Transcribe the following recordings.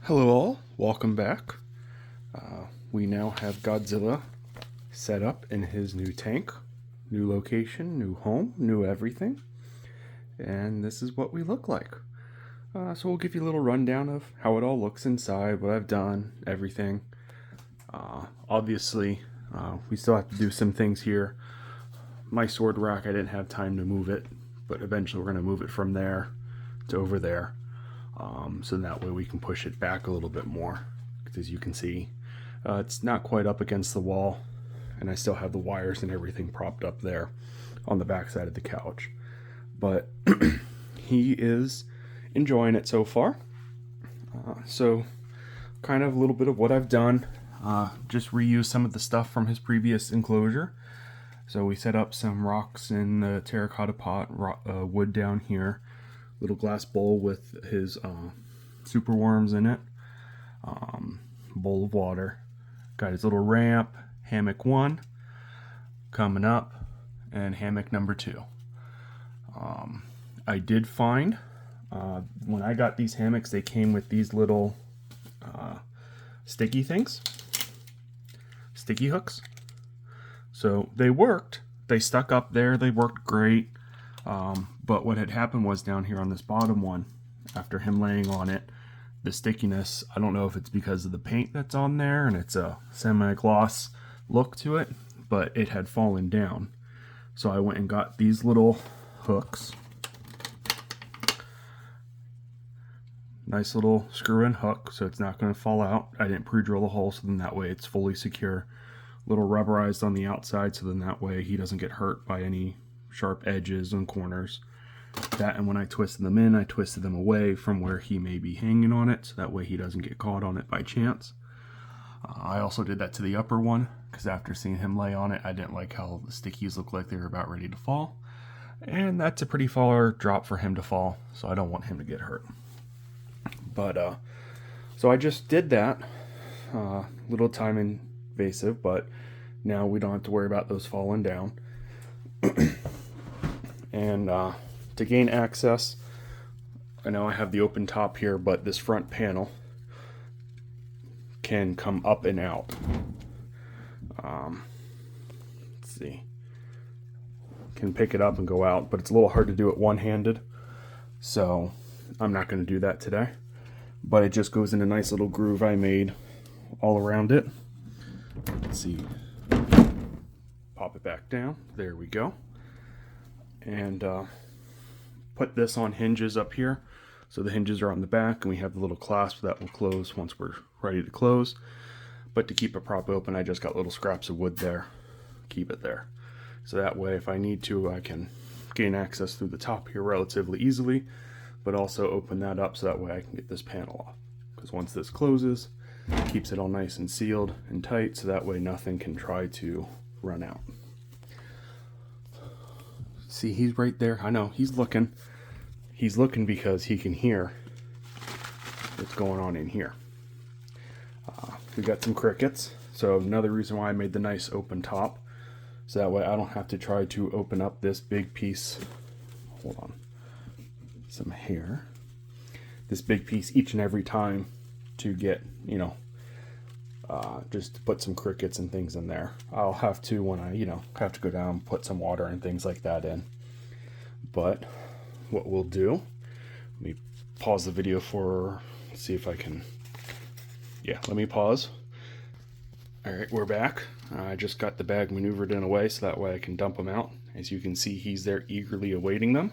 Hello all, welcome back. We now have Godzilla set up in his new tank, new location, new home, new everything. And this is what we look like. So we'll give you a little rundown of how it all looks inside, what I've done, everything. Obviously, we still have to do some things here. My sword rack, I didn't have time to move it, but eventually we're going to move it from there to over there. So that way we can push it back a little bit more. As you can see, it's not quite up against the wall, and I still have the wires and everything propped up there on the back side of the couch. But he is enjoying it so far. So kind of a little bit of what I've done. Just reuse some of the stuff from his previous enclosure. So we set up some rocks in the terracotta pot, wood down here. Little glass bowl with his super worms in it, bowl of water, got his little ramp, hammock 1 coming up, and hammock number 2. I did find when I got these hammocks, they came with these little sticky things, sticky hooks. So they worked, they stuck up there, they worked great. But what had happened was down here on this bottom one, after him laying on it, the stickiness, I don't know if it's because of the paint that's on there and it's a semi-gloss look to it, but it had fallen down. So I went and got these little hooks. Nice little screw-in hook, so it's not going to fall out. I didn't pre-drill the hole, so then that way it's fully secure. Little rubberized on the outside, so then that way he doesn't get hurt by any sharp edges and corners. That, and when I twisted them in, I twisted them away from where he may be hanging on it, so that way he doesn't get caught on it by chance. I also did that to the upper one, because after seeing him lay on it, I didn't like how the stickies looked like they were about ready to fall. And that's a pretty far drop for him to fall, so I don't want him to get hurt. But, so I just did that. Little time invasive, but now we don't have to worry about those falling down. And to gain access, I know I have the open top here, but this front panel can come up and out. Let's see. Can pick it up and go out, but it's a little hard to do it one-handed, so I'm not going to do that today. But it just goes in a nice little groove I made all around it. Let's see. Pop it back down. There we go. And put this on hinges up here. So the hinges are on the back, and we have the little clasp that will close once we're ready to close. But to keep it prop open, I just got little scraps of wood there. Keep it there. So that way, if I need to, I can gain access through the top here relatively easily, but also open that up so that way I can get this panel off. Because once this closes, it keeps it all nice and sealed and tight, so that way nothing can try to run out. See, he's right there. I know, he's looking. He's looking because he can hear what's going on in here. We got some crickets. So another reason why I made the nice open top. So that way I don't have to try to open up this big piece. Hold on. Some hair. This big piece each and every time to get, just to put some crickets and things in there. I'll have to when I, have to go down and put some water and things like that in. But what we'll do, let me pause the video for, see if I can, let me pause. All right, we're back. I just got the bag maneuvered in a way so that way I can dump them out. As you can see, he's there eagerly awaiting them.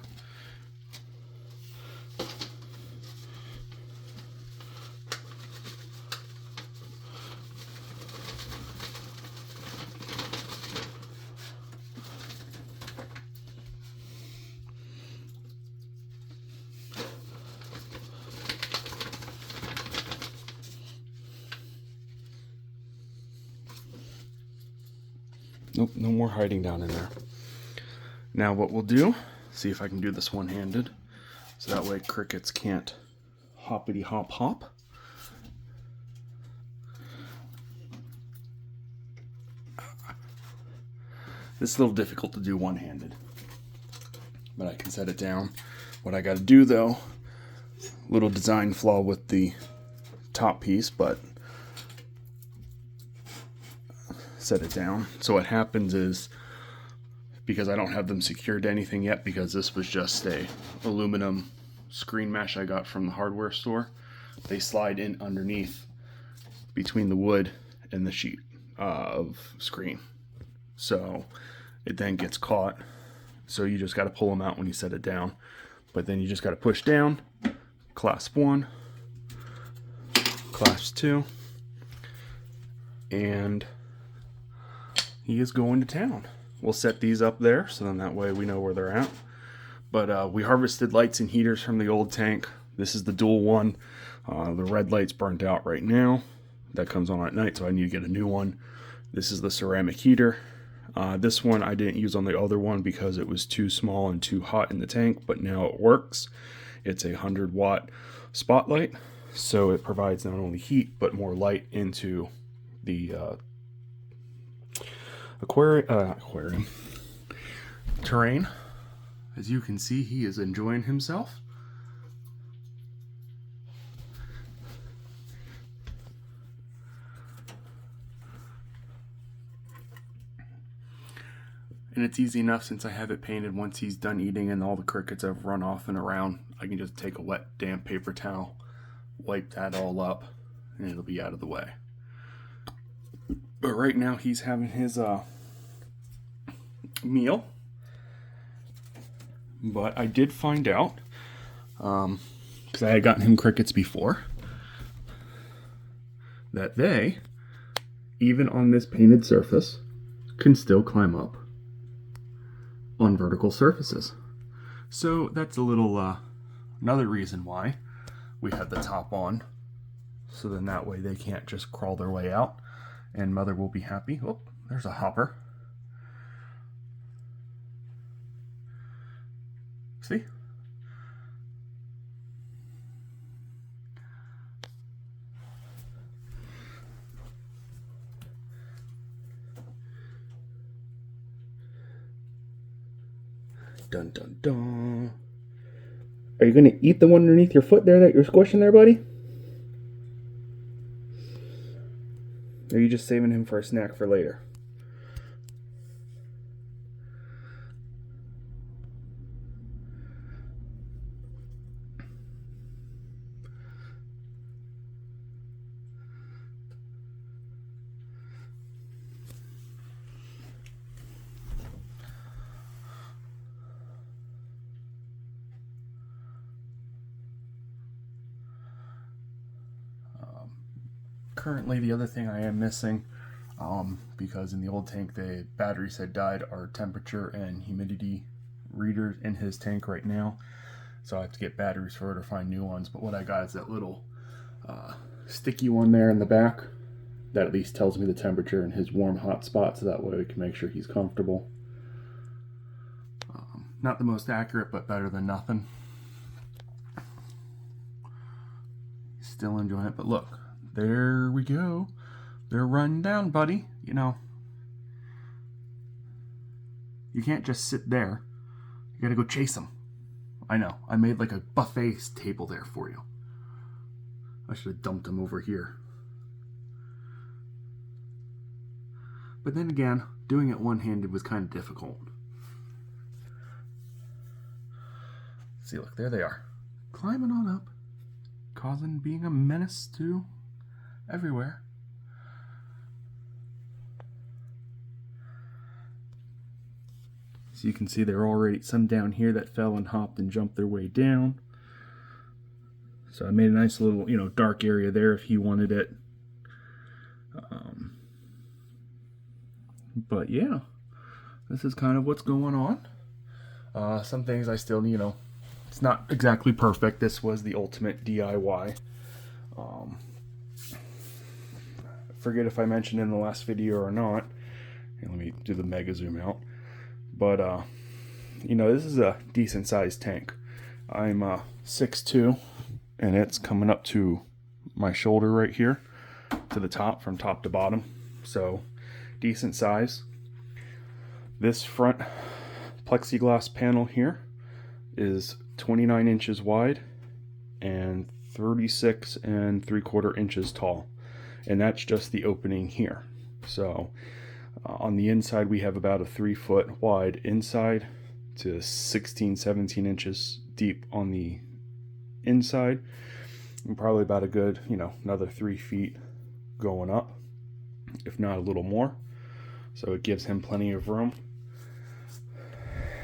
Nope, no more hiding down in there. Now what we'll do, see if I can do this one-handed, so that way crickets can't hoppity hop hop. This is a little difficult to do one-handed, but I can set it down. What I got to do though, little design flaw with the top piece, but set it down. So what happens is, because I don't have them secured to anything yet, because this was just a aluminum screen mesh I got from the hardware store, they slide in underneath between the wood and the sheet of screen. So it then gets caught. So you just got to pull them out when you set it down. But then you just got to push down, clasp one, clasp two, and he is going to town. We'll set these up there, so then that way we know where they're at. But we harvested lights and heaters from the old tank. This is the dual one. The red light's burnt out right now. That comes on at night, so I need to get a new one. This is the ceramic heater. This one I didn't use on the other one because it was too small and too hot in the tank, but now it works. It's a 100-watt spotlight, so it provides not only heat but more light into the aquarium terrain. As you can see, he is enjoying himself. And it's easy enough since I have it painted. Once he's done eating and all the crickets have run off and around, I can just take a wet, damp paper towel, wipe that all up, and it'll be out of the way. But right now he's having his meal. But I did find out, because I had gotten him crickets before, that they, even on this painted surface, can still climb up on vertical surfaces. So that's a little another reason why we have the top on, so then that way they can't just crawl their way out, and mother will be happy. Oh, there's a hopper. See? Dun dun dun. Are you gonna eat the one underneath your foot there that you're squishing there, buddy? Or are you just saving him for a snack for later? Currently, the other thing I am missing, because in the old tank the batteries had died, are temperature and humidity readers in his tank right now. So I have to get batteries for it or find new ones. But what I got is that little sticky one there in the back that at least tells me the temperature in his warm hot spot, so that way we can make sure he's comfortable. Not the most accurate, but better than nothing. He's still enjoying it, but look. There we go. They're running down, buddy. You know, you can't just sit there. You gotta go chase them. I know. I made like a buffet table there for you. I should have dumped them over here. But then again, doing it one-handed was kind of difficult. See, look, there they are. Climbing on up. Being a menace to everywhere. So you can see there are already some down here that fell and hopped and jumped their way down. So I made a nice little, dark area there if he wanted it. But yeah, this is kind of what's going on. Some things I still, it's not exactly perfect. This was the ultimate DIY. Forget if I mentioned in the last video or not. Here, let me do the mega zoom out. But this is a decent sized tank. I'm 6'2", and it's coming up to my shoulder right here, to the top, from top to bottom. So decent size. This front plexiglass panel here is 29 inches wide and 36 3/4 inches tall, and that's just the opening here. So on the inside we have about a 3-foot wide inside to 16-17 inches deep on the inside, and probably about a good, another 3 feet going up, if not a little more. So it gives him plenty of room.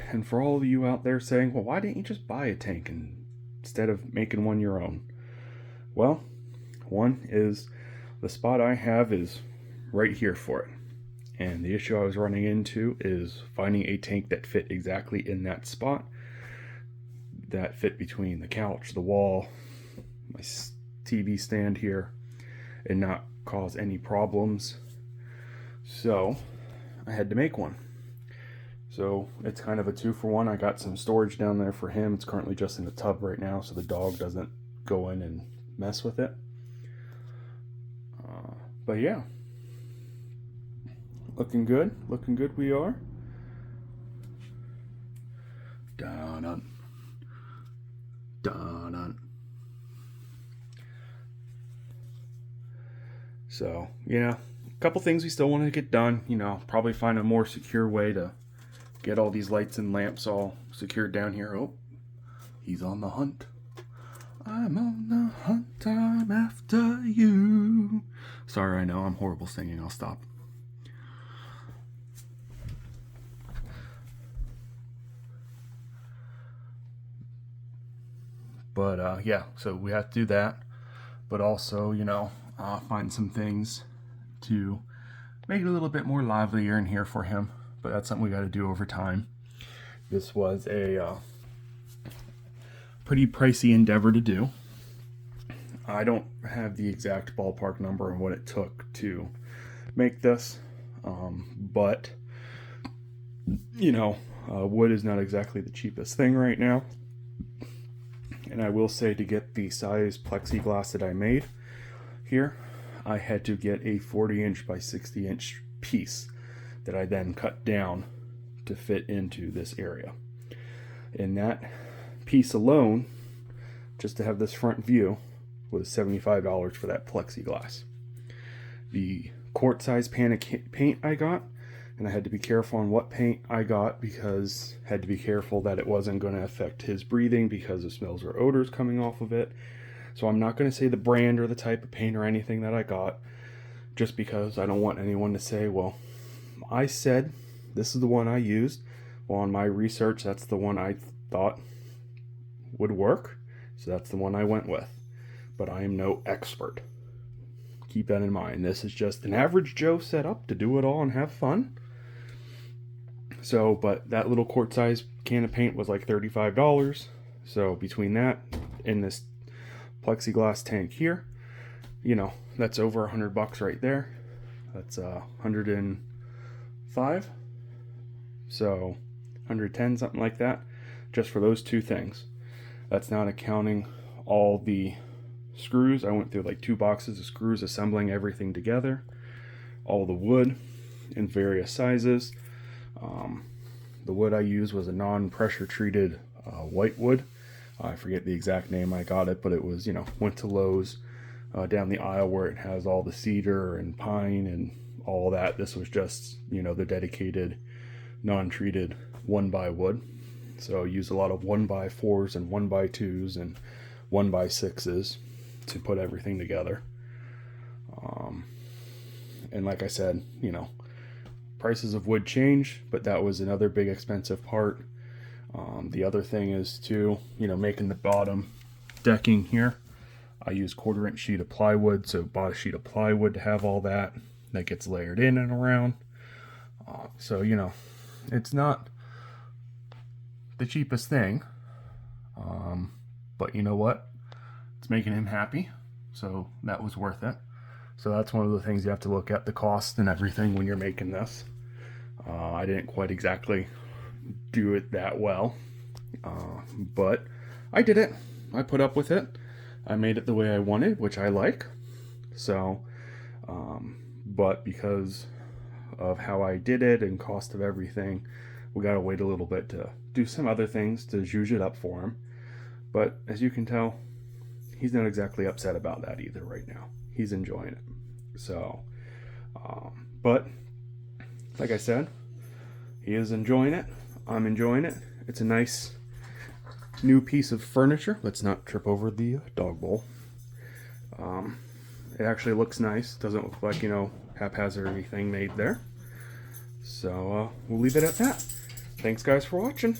And for all of you out there saying, well, why didn't you just buy a tank instead of making one your own? Well, one is the spot I have is right here for it. And the issue I was running into is finding a tank that fit exactly in that spot, that fit between the couch, the wall, my TV stand here, and not cause any problems. So I had to make one. So it's kind of a 2-for-1. I got some storage down there for him. It's currently just in the tub right now, so the dog doesn't go in and mess with it. But yeah, looking good we are. Dun-dun. Dun-dun. So, a couple things we still want to get done. Probably find a more secure way to get all these lights and lamps all secured down here. Oh, he's on the hunt. I'm on the hunt, I'm after you. Sorry, I know I'm horrible singing. I'll stop. But yeah, so we have to do that. But also, find some things to make it a little bit more livelier in here for him. But that's something we got to do over time. This was a pretty pricey endeavor to do. I don't have the exact ballpark number and what it took to make this, but wood is not exactly the cheapest thing right now. And I will say, to get the size plexiglass that I made here, I had to get a 40-inch by 60-inch piece that I then cut down to fit into this area. And that piece alone, just to have this front view, was $75 for that plexiglass. The quart size pan of paint I got, and I had to be careful on what paint I got, because I had to be careful that it wasn't going to affect his breathing because of smells or odors coming off of it. So I'm not going to say the brand or the type of paint or anything that I got, just because I don't want anyone to say, well, I said this is the one I used. Well, on my research, that's the one I thought would work, so that's the one I went with. But I am no expert. Keep that in mind. This is just an average Joe setup to do it all and have fun. So, but that little quart size can of paint was like $35. So between that and this plexiglass tank here, that's over $100 right there. That's 105. So 110, something like that, just for those two things. That's not accounting all the screws. I went through like 2 boxes of screws, assembling everything together, all the wood in various sizes. The wood I used was a non-pressure treated white wood. I forget the exact name I got it, but it was, went to Lowe's down the aisle where it has all the cedar and pine and all that. This was just, the dedicated non-treated 1x wood. So I used a lot of 1x4s and 1x2s and 1x6s to put everything together. And like I said, prices of wood change, but that was another big expensive part. The other thing is too, making the bottom decking here. I use 1/4-inch sheet of plywood, so bought a sheet of plywood to have all that gets layered in and around. So it's not the cheapest thing, but you know what? It's making him happy, so that was worth it. So that's one of the things you have to look at, the cost and everything when you're making this. I didn't quite exactly do it that well, but I did it. I put up with it. I made it the way I wanted, which I like. So, but because of how I did it and cost of everything, we gotta wait a little bit to do some other things to zhuzh it up for him. But as you can tell, he's not exactly upset about that either right now. He's enjoying it. So, but like I said, he is enjoying it. I'm enjoying it. It's a nice new piece of furniture. Let's not trip over the dog bowl. It actually looks nice. Doesn't look like, you know, haphazard or anything made there. So we'll leave it at that. Thanks guys for watching.